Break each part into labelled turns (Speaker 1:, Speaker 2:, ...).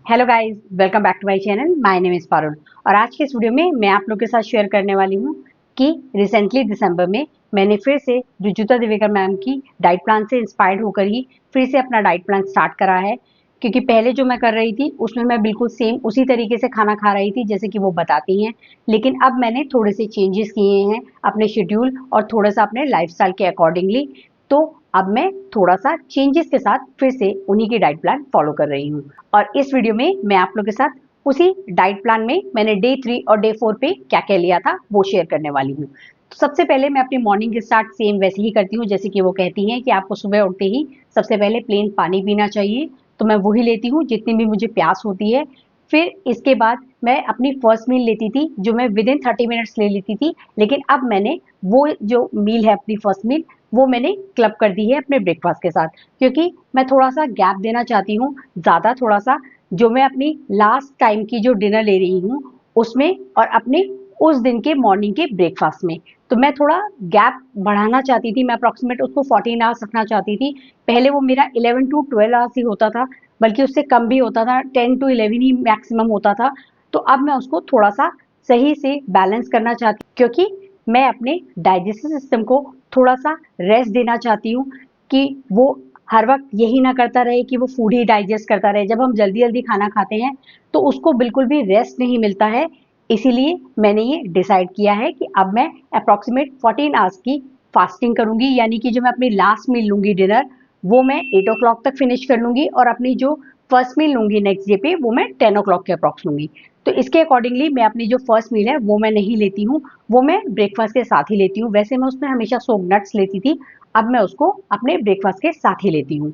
Speaker 1: Hello guys, welcome back to my channel. My name is Parul और आज के इस वीडियो में मैं आप लोग के साथ शेयर करने वाली हूँ कि रिसेंटली दिसंबर में मैंने फिर से रुजुता दिवेकर मैम की डाइट प्लान से इंस्पायर्ड होकर ही फिर से अपना डाइट प्लान स्टार्ट करा है। क्योंकि पहले जो मैं कर रही थी उसमें मैं बिल्कुल सेम उसी तरीके से खाना खा रही थी जैसे कि वो बताती हैं, लेकिन अब मैंने थोड़े से चेंजेस किए हैं अपने शेड्यूल और थोड़ा सा अपने लाइफस्टाइल के अकॉर्डिंगली। तो अब मैं थोड़ा सा चेंजेस के साथ फिर से उन्हीं की डाइट प्लान फॉलो कर रही हूँ और इस वीडियो में मैं आप लोग के साथ उसी डाइट प्लान में मैंने डे 3 और डे 4 पे क्या क्या लिया था वो शेयर करने वाली हूँ। तो सबसे पहले मैं अपनी मॉर्निंग के स्टार्ट सेम वैसे ही करती हूँ जैसे कि वो कहती हैं कि आपको सुबह उठते ही सबसे पहले प्लेन पानी पीना चाहिए, तो मैं वही लेती हूँ जितनी भी मुझे प्यास होती है। फिर इसके बाद मैं अपनी फर्स्ट मील लेती थी जो मैं विद इन 30 मिनट्स ले लेती थी, लेकिन अब मैंने वो जो मील है अपनी फर्स्ट मील वो मैंने क्लब कर दी है अपने ब्रेकफास्ट के साथ, क्योंकि मैं थोड़ा सा गैप देना चाहती हूँ ज़्यादा थोड़ा सा जो मैं अपनी लास्ट टाइम की जो डिनर ले रही हूँ उसमें और अपने उस दिन के मॉर्निंग के ब्रेकफास्ट में। तो मैं थोड़ा गैप बढ़ाना चाहती थी, मैं अप्रॉक्सीमेट उसको 14 आवर्स रखना चाहती थी। पहले वो मेरा 11 टू 12 आवर्स ही होता था, बल्कि उससे कम भी होता था, 10 टू 11 ही मैक्सिमम होता था। तो अब मैं उसको थोड़ा सा सही से बैलेंस करना चाहती हूँ क्योंकि मैं अपने डाइजेस्टिव सिस्टम को थोड़ा सा रेस्ट देना चाहती हूँ कि वो हर वक्त यही ना करता रहे कि वो फूड ही डाइजेस्ट करता रहे। जब हम जल्दी जल्दी खाना खाते हैं तो उसको बिल्कुल भी रेस्ट नहीं मिलता है। इसीलिए मैंने ये डिसाइड किया है कि अब मैं अप्रॉक्सीमेट 14 आवर्स की फास्टिंग करूंगी, यानी कि जो मैं अपनी लास्ट मील लूंगी डिनर वो मैं 8 ओ क्लॉक तक फिनिश कर लूंगी और अपनी जो फर्स्ट मील लूंगी नेक्स्ट डे पे वो मैं 10 ओ क्लॉक के अप्रॉक्स लूंगी। तो इसके अकॉर्डिंगली मैं अपनी जो फर्स्ट मील है वो मैं नहीं लेती हूँ, वो मैं ब्रेकफास्ट के साथ ही लेती हूँ। वैसे मैं उसमें हमेशा सोक नट्स लेती थी, अब मैं उसको अपने ब्रेकफास्ट के साथ ही लेती हूँ।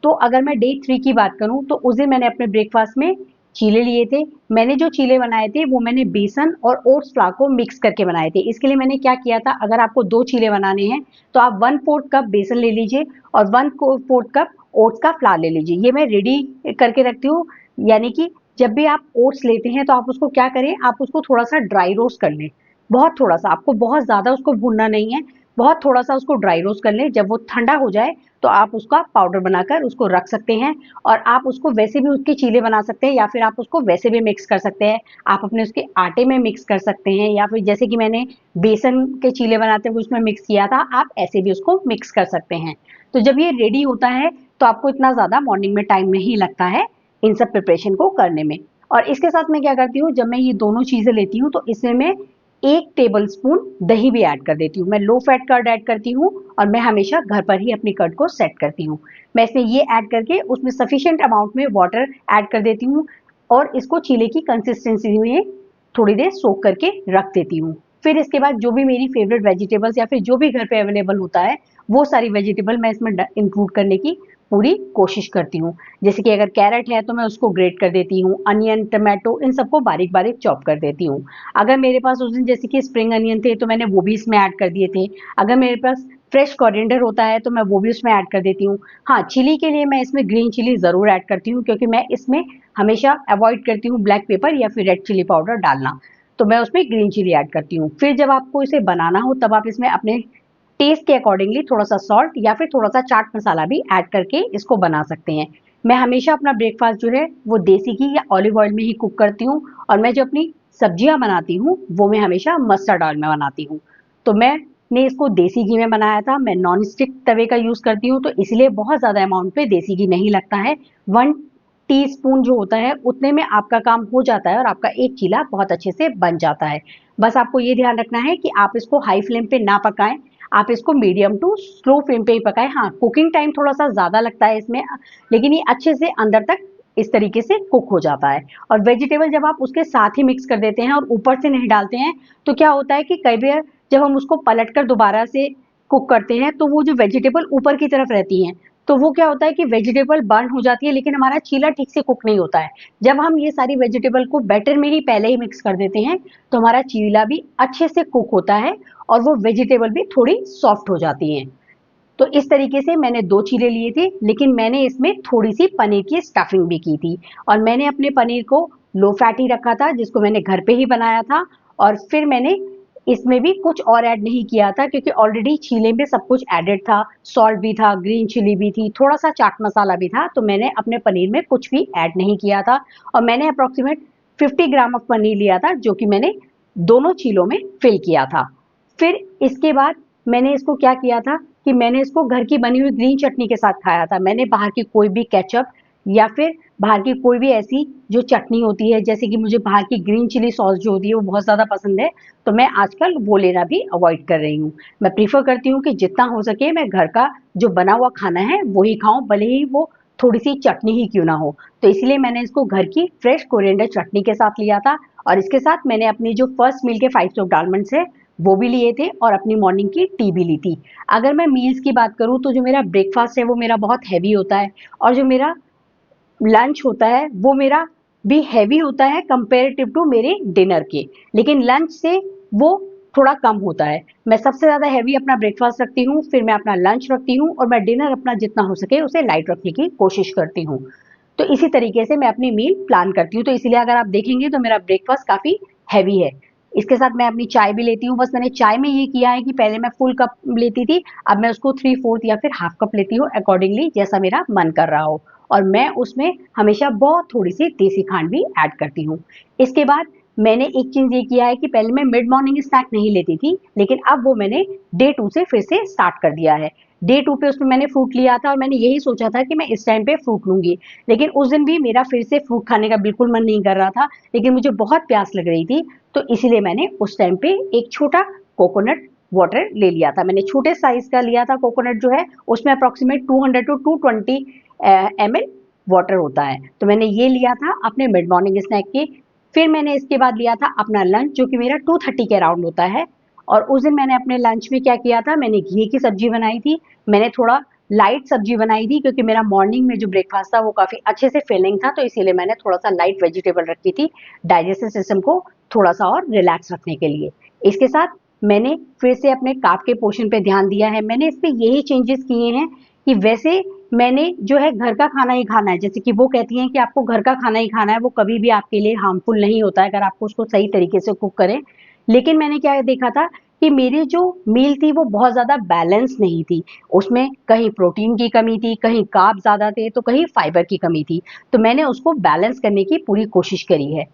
Speaker 1: तो अगर मैं डे 3 की बात करूँ तो उस दिन मैंने अपने ब्रेकफास्ट में चीले लिए थे। मैंने जो चीले बनाए थे वो मैंने बेसन और ओट्स फ्लावर को मिक्स करके बनाए थे। इसके लिए मैंने क्या किया था, अगर आपको 2 चीले बनाने हैं तो आप 1/4 कप बेसन ले लीजिए और 1/4 कप ओट्स का फ्लावर ले लीजिए। ये मैं रेडी करके रखती हूँ, यानी कि जब भी आप ओट्स लेते हैं तो आप उसको क्या करें, आप उसको थोड़ा सा ड्राई रोस्ट कर लें। बहुत थोड़ा सा, आपको बहुत ज़्यादा उसको भूनना नहीं है, बहुत थोड़ा सा उसको ड्राई रोस्ट कर लें। जब वो ठंडा हो जाए तो आप उसका पाउडर बनाकर उसको रख सकते हैं और आप उसको वैसे भी उसके चीले बना सकते हैं या फिर आप उसको वैसे भी मिक्स कर सकते हैं। आप अपने उसके आटे में मिक्स कर सकते हैं या फिर जैसे कि मैंने बेसन के चीले बनाते हुए उसमें मिक्स किया था, आप ऐसे भी उसको मिक्स कर सकते हैं। तो जब ये रेडी होता है तो आपको इतना ज़्यादा मॉर्निंग में टाइम नहीं लगता है इन सब प्रिपरेशन को करने में। और इसके साथ मैं क्या करती हूँ, जब मैं ये दोनों चीज़ें लेती हूँ तो इसमें मैं 1 टेबल स्पून दही भी ऐड कर देती हूँ। मैं लो फैट कर्ड ऐड करती हूँ और मैं हमेशा घर पर ही अपनी कर्ड को सेट करती हूँ। मैं इसमें ये ऐड करके उसमें सफिशिएंट अमाउंट में वाटर ऐड कर देती हूँ और इसको चीले की कंसिस्टेंसी में थोड़ी देर सोक करके रख देती हूँ। फिर इसके बाद जो भी मेरी फेवरेट वेजिटेबल्स या फिर जो भी घर पे अवेलेबल होता है वो सारी वेजिटेबल मैं इसमें इंक्लूड करने की पूरी कोशिश करती हूँ। जैसे कि अगर कैरेट है तो मैं उसको ग्रेट कर देती हूँ, अनियन, टमाटो, इन सबको बारीक बारीक चॉप कर देती हूँ। अगर मेरे पास उस दिन जैसे कि स्प्रिंग अनियन थे तो मैंने वो भी इसमें ऐड कर दिए थे। अगर मेरे पास फ्रेश कोरिएंडर होता है तो मैं वो भी उसमें ऐड कर देती हूँ। हाँ, चिली के लिए मैं इसमें ग्रीन चिली ज़रूर ऐड करती हूँ क्योंकि मैं इसमें हमेशा अवॉइड करती हूँ ब्लैक पेपर या फिर रेड चिली पाउडर डालना, तो मैं उसमें ग्रीन चिली ऐड करती हूँ। फिर जब आपको इसे बनाना हो तब आप इसमें अपने टेस्ट के अकॉर्डिंगली थोड़ा सा सॉल्ट या फिर थोड़ा सा चाट मसाला भी ऐड करके इसको बना सकते हैं। मैं हमेशा अपना ब्रेकफास्ट जो है वो देसी घी या ऑलिव ऑयल में ही कुक करती हूँ और मैं जो अपनी सब्जियां बनाती हूँ वो मैं हमेशा मस्टर्ड ऑयल में बनाती हूँ। तो मैंने इसको देसी घी में बनाया था, मैं नॉन स्टिक तवे का यूज़ करती हूँ तो इसलिए बहुत ज़्यादा अमाउंट पे देसी घी नहीं लगता है। 1 टीस्पून जो होता है उतने में आपका काम हो जाता है और आपका एक चीला बहुत अच्छे से बन जाता है। बस आपको ये ध्यान रखना है कि आप इसको हाई फ्लेम पे ना पकाएं, आप इसको मीडियम टू स्लो फ्लेम पे ही पकाएं। हाँ, कुकिंग टाइम थोड़ा सा ज़्यादा लगता है इसमें, लेकिन ये अच्छे से अंदर तक इस तरीके से कुक हो जाता है। और वेजिटेबल जब आप उसके साथ ही मिक्स कर देते हैं और ऊपर से नहीं डालते हैं तो क्या होता है कि कई बार जब हम उसको पलट कर दोबारा से कुक करते हैं तो वो जो वेजिटेबल ऊपर की तरफ रहती हैं तो वो क्या होता है कि वेजिटेबल बर्न हो जाती है लेकिन हमारा चीला ठीक से कुक नहीं होता है। जब हम ये सारी वेजिटेबल को बैटर में ही पहले ही मिक्स कर देते हैं तो हमारा चीला भी अच्छे से कुक होता है और वो वेजिटेबल भी थोड़ी सॉफ्ट हो जाती हैं। तो इस तरीके से मैंने 2 चीले लिए थे, लेकिन मैंने इसमें थोड़ी सी पनीर की स्टफिंग भी की थी और मैंने अपने पनीर को लो फैट ही रखा था जिसको मैंने घर पे ही बनाया था। और फिर मैंने इसमें भी कुछ और ऐड नहीं किया था क्योंकि ऑलरेडी चीले में सब कुछ एडेड था, सॉल्ट भी था, ग्रीन चिली भी थी, थोड़ा सा चाट मसाला भी था, तो मैंने अपने पनीर में कुछ भी ऐड नहीं किया था। और मैंने अप्रोक्सीमेट 50 ग्राम ऑफ पनीर लिया था जो कि मैंने दोनों चीलों में फिल किया था। फिर इसके बाद मैंने इसको क्या किया था कि मैंने इसको घर की बनी हुई ग्रीन चटनी के साथ खाया था। मैंने बाहर की कोई भी केचप या फिर बाहर की कोई भी ऐसी जो चटनी होती है, जैसे कि मुझे बाहर की ग्रीन चिली सॉस जो होती है वो बहुत ज़्यादा पसंद है, तो मैं आजकल वो लेना भी अवॉइड कर रही हूँ। मैं प्रीफर करती हूँ कि जितना हो सके मैं घर का जो बना हुआ खाना है वही खाऊं, भले ही वो थोड़ी सी चटनी ही क्यों ना हो। तो इसलिए मैंने इसको घर की फ्रेश कोरिएंडर चटनी के साथ लिया था। और इसके साथ मैंने अपनी जो फर्स्ट मील के 5 स्टोक्ड आलमंड्स है वो भी लिए थे और अपनी मॉर्निंग की टी भी ली थी। अगर मैं मील्स की बात करूं तो जो मेरा ब्रेकफास्ट है वो मेरा बहुत हैवी होता है, और जो मेरा लंच होता है वो मेरा भी हैवी होता है कंपेरेटिव टू मेरे डिनर के, लेकिन लंच से वो थोड़ा कम होता है। मैं सबसे ज़्यादा हैवी अपना ब्रेकफास्ट रखती हूँ, फिर मैं अपना लंच रखती हूँ, और मैं डिनर अपना जितना हो सके उसे लाइट रखने की कोशिश करती हूँ। तो इसी तरीके से मैं अपनी मील प्लान करती हूँ। तो इसीलिए अगर आप देखेंगे तो मेरा ब्रेकफास्ट काफ़ी हैवी है। इसके साथ मैं अपनी चाय भी लेती हूँ। बस मैंने चाय में ये किया है कि पहले मैं फुल कप लेती थी, अब मैं उसको 3/4 या फिर हाफ कप लेती हूँ, अकॉर्डिंगली जैसा मेरा मन कर रहा हो। और मैं उसमें हमेशा बहुत थोड़ी सी देसी खांड भी ऐड करती हूँ। इसके बाद मैंने एक चीज ये किया है कि पहले मैं मिड मॉर्निंग स्नैक नहीं लेती थी, लेकिन अब वो मैंने डे 2 से फिर से स्टार्ट कर दिया है। डे 2 पे उसमें मैंने फ्रूट लिया था और मैंने यही सोचा था कि मैं इस टाइम पे फ्रूट लूंगी, लेकिन उस दिन भी मेरा फिर से फ्रूट खाने का बिल्कुल मन नहीं कर रहा था, लेकिन मुझे बहुत प्यास लग रही थी, तो इसीलिए मैंने उस टाइम पे एक छोटा कोकोनट वाटर ले लिया था। मैंने छोटे साइज का लिया था कोकोनट जो है, उसमें अप्रोक्सीमेट 200 टू 220 ml वाटर होता है। तो मैंने ये लिया था अपने मिड मॉर्निंग स्नैक के। फिर मैंने इसके बाद लिया था अपना लंच जो कि मेरा 2:30 के अराउंड होता है। और उस दिन मैंने अपने लंच में क्या किया था, मैंने घी की सब्जी बनाई थी। मैंने थोड़ा लाइट सब्जी बनाई थी क्योंकि मेरा मॉर्निंग में जो ब्रेकफास्ट था वो काफ़ी अच्छे से फिलिंग था, तो इसीलिए मैंने थोड़ा सा लाइट वेजिटेबल रखी थी, डाइजेस्टिव सिस्टम को थोड़ा सा और रिलैक्स रखने के लिए। इसके साथ मैंने फिर से अपने कार्ब के पोर्शन पे ध्यान दिया है। मैंने इसमें यही चेंजेस किए हैं कि वैसे मैंने जो है घर का खाना ही खाना है, जैसे कि वो कहती हैं कि आपको घर का खाना ही खाना है, वो कभी भी आपके लिए हार्मफुल नहीं होता है अगर आपको उसको सही तरीके से कुक करें। लेकिन मैंने क्या देखा था कि मेरी जो मील थी वो बहुत ज़्यादा बैलेंस नहीं थी। उसमें कहीं प्रोटीन की कमी थी, कहीं कार्ब ज़्यादा थे, तो कहीं फाइबर की कमी थी। तो मैंने उसको बैलेंस करने की पूरी कोशिश करी है।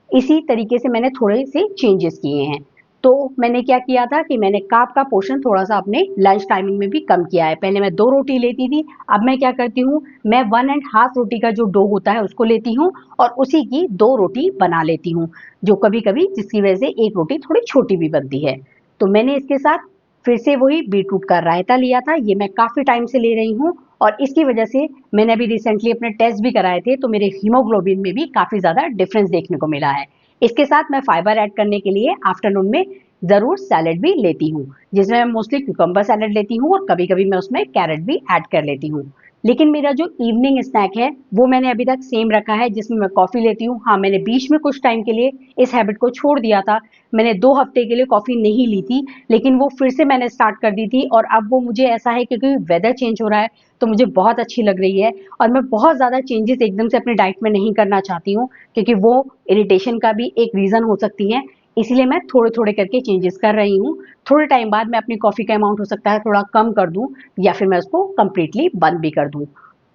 Speaker 1: इसी तरीके से मैंने थोड़े से चेंजेस किए हैं। तो मैंने क्या किया था कि मैंने कार्ब का पोर्शन थोड़ा सा अपने लंच टाइमिंग में भी कम किया है। पहले मैं 2 रोटी लेती थी, अब मैं क्या करती हूँ, मैं 1.5 रोटी का जो डो होता है उसको लेती हूँ और उसी की 2 रोटी बना लेती हूँ, जो कभी कभी जिसकी वजह से एक रोटी थोड़ी छोटी भी बनती है। तो मैंने इसके साथ फिर से वही बीटरूट का रायता लिया था, ये मैं काफ़ी टाइम से ले रही हूँ, और इसकी वजह से मैंने अभी रिसेंटली अपने टेस्ट भी कराए थे, तो मेरे हीमोग्लोबिन में भी काफ़ी ज़्यादा डिफरेंस देखने को मिला है। इसके साथ मैं फाइबर ऐड करने के लिए आफ्टरनून में ज़रूर सैलेड भी लेती हूँ, जिसमें मैं मोस्टली क्यूकम्बर सैलेड लेती हूँ और कभी कभी मैं उसमें कैरेट भी ऐड कर लेती हूँ। लेकिन मेरा जो इवनिंग स्नैक है वो मैंने अभी तक सेम रखा है, जिसमें मैं कॉफ़ी लेती हूँ। हाँ, मैंने बीच में कुछ टाइम के लिए इस हैबिट को छोड़ दिया था, मैंने 2 हफ्ते के लिए कॉफ़ी नहीं ली थी, लेकिन वो फिर से मैंने स्टार्ट कर दी थी, और अब वो मुझे ऐसा है क्योंकि वेदर चेंज हो रहा है तो मुझे बहुत अच्छी लग रही है, और मैं बहुत ज़्यादा चेंजेस एकदम से अपनी डाइट में नहीं करना चाहती हूँ क्योंकि वो इरिटेशन का भी एक रीज़न हो सकती है। इसीलिए मैं थोड़े थोड़े करके चेंजेस कर रही हूँ। थोड़े टाइम बाद मैं अपनी कॉफ़ी का अमाउंट हो सकता है थोड़ा कम कर दूँ, या फिर मैं उसको कंप्लीटली बंद भी कर दूँ।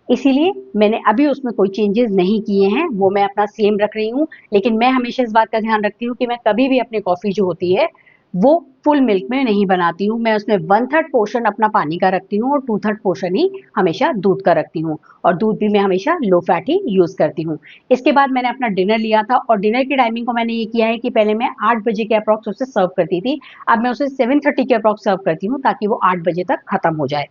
Speaker 1: इसीलिए मैंने अभी उसमें कोई चेंजेस नहीं किए हैं, वो मैं अपना सेम रख रही हूँ। लेकिन मैं हमेशा इस बात का ध्यान रखती हूँ कि मैं कभी भी अपनी कॉफ़ी जो होती है वो फुल मिल्क में नहीं बनाती हूँ। मैं उसमें 1/3 पोर्शन अपना पानी का रखती हूँ और 2/3 पोर्शन ही हमेशा दूध का रखती हूँ, और दूध भी मैं हमेशा लो फैट ही यूज़ करती हूँ। इसके बाद मैंने अपना डिनर लिया था, और डिनर की टाइमिंग को मैंने ये किया है कि पहले मैं 8 बजे के अप्रॉक्स उसे सर्व करती थी, अब मैं उसे 7:30 के अप्रॉक्स सर्व करती हूँ ताकि वो 8 बजे तक खत्म हो जाए।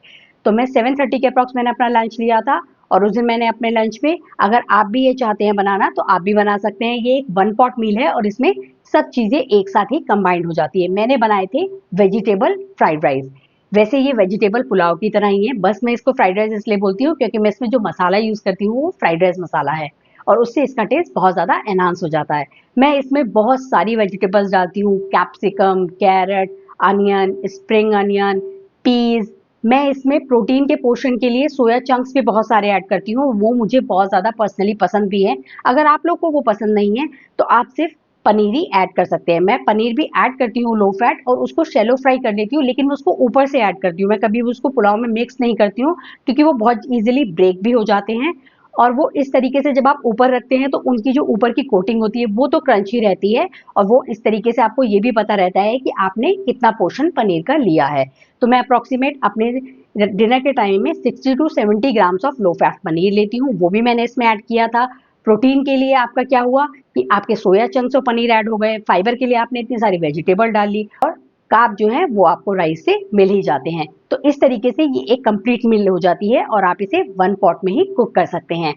Speaker 1: तो मैं 7:30 के अप्रॉक्स मैंने अपना लंच लिया था, और उस दिन मैंने अपने लंच में, अगर आप भी ये चाहते हैं बनाना तो आप भी बना सकते हैं। ये एक 1 पॉट मील है और इसमें सब चीज़ें एक साथ ही कंबाइंड हो जाती है। मैंने बनाए थे वेजिटेबल फ्राइड राइस। वैसे ये वेजिटेबल पुलाव की तरह ही है, बस मैं इसको फ्राइड राइस इसलिए बोलती हूँ क्योंकि मैं इसमें जो मसाला यूज़ करती हूँ वो फ्राइड राइस मसाला है, और उससे इसका टेस्ट बहुत ज़्यादा एनहांस हो जाता है। मैं इसमें बहुत सारी वेजिटेबल्स डालती हूँ, capsicum, carrot, onion, spring onion, peas. मैं इसमें प्रोटीन के पोर्शन के लिए सोया चंक्स भी बहुत सारे ऐड करती हूँ, वो मुझे बहुत ज़्यादा पर्सनली पसंद भी है। अगर आप लोग को वो पसंद नहीं है तो आप सिर्फ पनीर ही ऐड कर सकते हैं। मैं पनीर भी ऐड करती हूँ लो फैट और उसको शैलो फ्राई कर देती हूँ, लेकिन मैं उसको ऊपर से ऐड करती हूँ। मैं कभी भी उसको पुलाव में मिक्स नहीं करती हूँ क्योंकि वो बहुत इजीली ब्रेक भी हो जाते हैं। और वो इस तरीके से जब आप ऊपर रखते हैं तो उनकी जो ऊपर की कोटिंग होती है वो तो क्रंची रहती है, और वो इस तरीके से आपको ये भी पता रहता है कि आपने कितना पोर्शन पनीर का लिया है। तो मैं अप्रोक्सीमेट अपने डिनर के टाइम में 60 to 70 grams of low fat paneer लेती हूँ, वो भी मैंने इसमें ऐड किया था। प्रोटीन के लिए आपका क्या हुआ कि आपके सोया चंक्स और पनीर ऐड हो गए, फाइबर के लिए आपने इतनी सारी वेजिटेबल डाल ली, और कार्ब जो है वो आपको राइस से मिल ही जाते हैं। तो इस तरीके से ये एक कंप्लीट मील हो जाती है और आप इसे वन पॉट में ही कुक कर सकते हैं।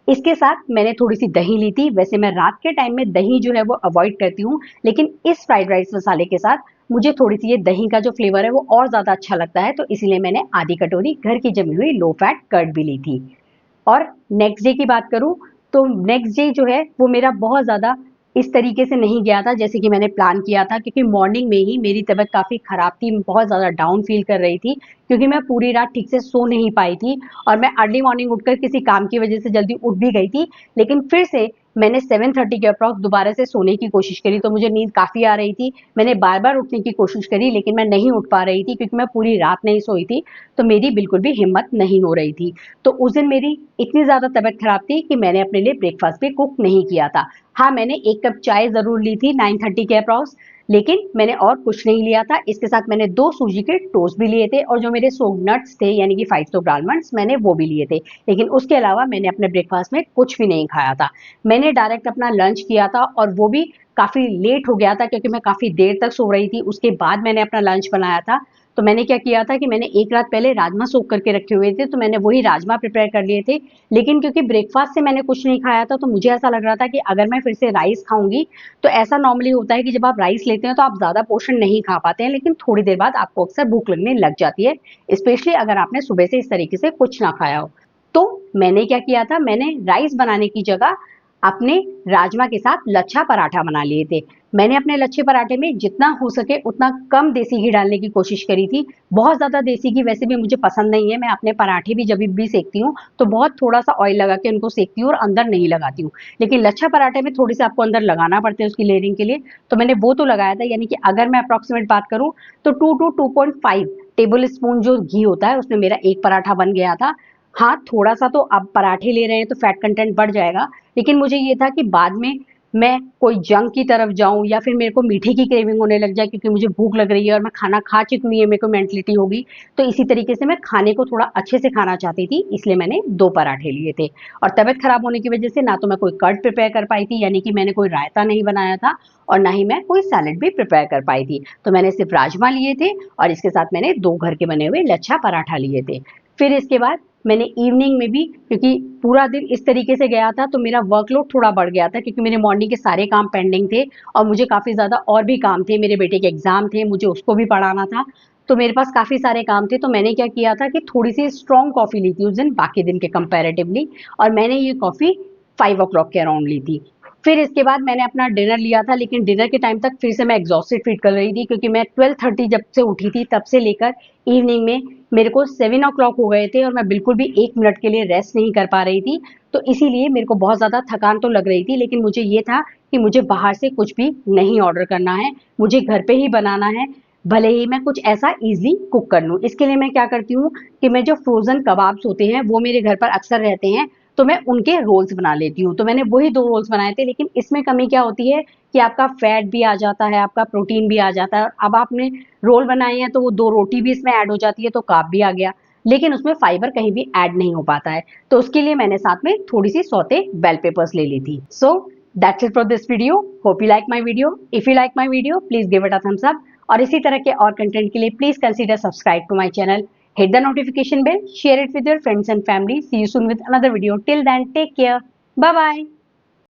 Speaker 1: इसके साथ मैंने थोड़ी सी दही ली थी। वैसे मैं रात के टाइम में दही जो है वो अवॉइड करती हूँ, लेकिन इस फ्राइड राइस मसाले के साथ मुझे थोड़ी सी ये दही का जो फ्लेवर है वो और ज्यादा अच्छा लगता है, तो इसीलिए मैंने आधी कटोरी घर की जमी हुई लो फैट कर्ड भी ली थी। और नेक्स्ट डे की बात करूं तो नेक्स्ट डे जो है वो मेरा बहुत ज़्यादा इस तरीके से नहीं गया था जैसे कि मैंने प्लान किया था, क्योंकि मॉर्निंग में ही मेरी तबीयत काफ़ी ख़राब थी, मैं बहुत ज़्यादा डाउन फील कर रही थी क्योंकि मैं पूरी रात ठीक से सो नहीं पाई थी, और मैं अर्ली मॉर्निंग उठकर किसी काम की वजह से जल्दी उठ भी गई थी, लेकिन फिर से मैंने 7:30 के अप्रॉक्स दोबारा से सोने की कोशिश करी तो मुझे नींद काफ़ी आ रही थी। मैंने बार-बार उठने की कोशिश करी लेकिन मैं नहीं उठ पा रही थी क्योंकि मैं पूरी रात नहीं सोई थी, तो मेरी बिल्कुल भी हिम्मत नहीं हो रही थी। तो उस दिन मेरी इतनी ज़्यादा तबीयत खराब थी कि मैंने अपने लिए ब्रेकफास्ट भी कुक नहीं किया था। हाँ, मैंने 1 कप चाय ज़रूर ली थी 9:30 के अप्रॉक्स, लेकिन मैंने और कुछ नहीं लिया था। इसके साथ मैंने 2 सूजी के टोस्ट भी लिए थे और जो मेरे सोक्ड नट्स थे यानी कि 500 आलमंड्स मैंने वो भी लिए थे। लेकिन उसके अलावा मैंने अपने ब्रेकफास्ट में कुछ भी नहीं खाया था। मैंने डायरेक्ट अपना लंच किया था और वो भी काफ़ी लेट हो गया था क्योंकि मैं काफ़ी देर तक सो रही थी। उसके बाद मैंने अपना लंच बनाया था। तो मैंने क्या किया था कि मैंने एक रात पहले राजमा सोक करके रखे हुए थे, तो मैंने वही राजमा प्रिपेयर कर लिए थे। लेकिन क्योंकि ब्रेकफास्ट से मैंने कुछ नहीं खाया था तो मुझे ऐसा लग रहा था कि अगर मैं फिर से राइस खाऊंगी तो ऐसा नॉर्मली होता है कि जब आप राइस लेते हैं तो आप ज़्यादा पोर्शन नहीं खा पाते हैं, लेकिन थोड़ी देर बाद आपको अक्सर भूख लगने लग जाती है, स्पेशली अगर आपने सुबह से इस तरीके से कुछ ना खाया हो। तो मैंने क्या किया था, मैंने राइस बनाने की जगह अपने राजमा के साथ लच्छा पराठा बना लिए थे। मैंने अपने लच्छे पराठे में जितना हो सके उतना कम देसी घी डालने की कोशिश करी थी। बहुत ज़्यादा देसी घी वैसे भी मुझे पसंद नहीं है। मैं अपने पराठे भी जब भी सेकती हूँ तो बहुत थोड़ा-सा ऑयल लगा के उनको सेकती हूँ और अंदर नहीं लगाती हूँ। लेकिन लच्छा पराठे में थोड़ी-सी आपको अंदर लगाना पड़ता है उसकी लेयरिंग के लिए, तो मैंने वो तो लगाया था, यानी कि अगर मैं अप्रॉक्सिमेट बात करूँ तो 2 टू 2.5 टेबल स्पून जो घी होता है उसमें मेरा एक पराठा बन गया था। हाँ, थोड़ा-सा तो अब पराठे ले रहे हैं तो फैट कंटेंट बढ़ जाएगा, लेकिन मुझे ये था कि बाद में मैं कोई जंक की तरफ जाऊँ या फिर मेरे को मीठे की क्रेविंग होने लग जाए क्योंकि मुझे भूख लग रही है और मैं खाना खा चुकी हूँ, ये मेरे को मेंटलिटी होगी। तो इसी तरीके से मैं खाने को थोड़ा अच्छे से खाना चाहती थी, इसलिए मैंने 2 पराठे लिए थे। और तबीयत खराब होने की वजह से ना तो मैं कोई कर्ड प्रिपेयर कर पाई थी, यानी कि मैंने कोई रायता नहीं बनाया था, और ना ही मैं कोई सैलेड भी प्रिपेयर कर पाई थी। तो मैंने सिर्फ राजमा लिए थे और इसके साथ मैंने 2 घर के बने हुए लच्छा पराठा लिए थे। फिर इसके बाद मैंने इवनिंग में भी, क्योंकि पूरा दिन इस तरीके से गया था तो मेरा वर्कलोड थोड़ा बढ़ गया था क्योंकि मेरे मॉर्निंग के सारे काम पेंडिंग थे और मुझे काफ़ी ज़्यादा और भी काम थे। मेरे बेटे के एग्ज़ाम थे, मुझे उसको भी पढ़ाना था, तो मेरे पास काफ़ी सारे काम थे। तो मैंने क्या किया था कि थोड़ी-सी स्ट्रॉन्ग कॉफ़ी ली थी उस दिन बाकी दिन के कंपैरेटिवली, और मैंने ये कॉफ़ी 5 ओ क्लॉक के अराउंड ली थी। फिर इसके बाद मैंने अपना डिनर लिया था, लेकिन डिनर के टाइम तक फिर से मैं एग्जॉस्टेड फील कर रही थी क्योंकि मैं 12:30 जब से उठी थी तब से लेकर इवनिंग में मेरे को 7 ओ क्लॉक हो गए थे और मैं बिल्कुल भी 1 मिनट के लिए रेस्ट नहीं कर पा रही थी। तो इसीलिए मेरे को बहुत ज़्यादा थकान तो लग रही थी, लेकिन मुझे ये था कि मुझे बाहर से कुछ भी नहीं ऑर्डर करना है, मुझे घर पे ही बनाना है, भले ही मैं कुछ ऐसा ईज़िली कुक कर लूँ। इसके लिए मैं क्या करती हूँ कि मैं जो फ्रोज़न कबाब्स होते हैं वो मेरे घर पर अक्सर रहते हैं, तो मैं उनके रोल्स बना लेती हूँ। तो मैंने वही 2 रोल्स बनाए थे, लेकिन इसमें कमी क्या होती है कि आपका फैट भी आ जाता है, आपका प्रोटीन भी आ जाता है। अब आपने रोल बनाए हैं तो वो 2 रोटी भी इसमें ऐड हो जाती है तो कार्ब भी आ गया, लेकिन उसमें फाइबर कहीं भी ऐड नहीं हो पाता है। तो उसके लिए मैंने साथ में थोड़ी-सी सौते बेल पेपर्स ले ली थी। So that's it for this video. Hope you like my video. If you like my video please give it a thumbs up, और इसी तरह के और कंटेंट के लिए please consider subscribe to my channel, hit the notification bell, share it with your friends and family. See you soon with another video. Till then, take care. Bye bye.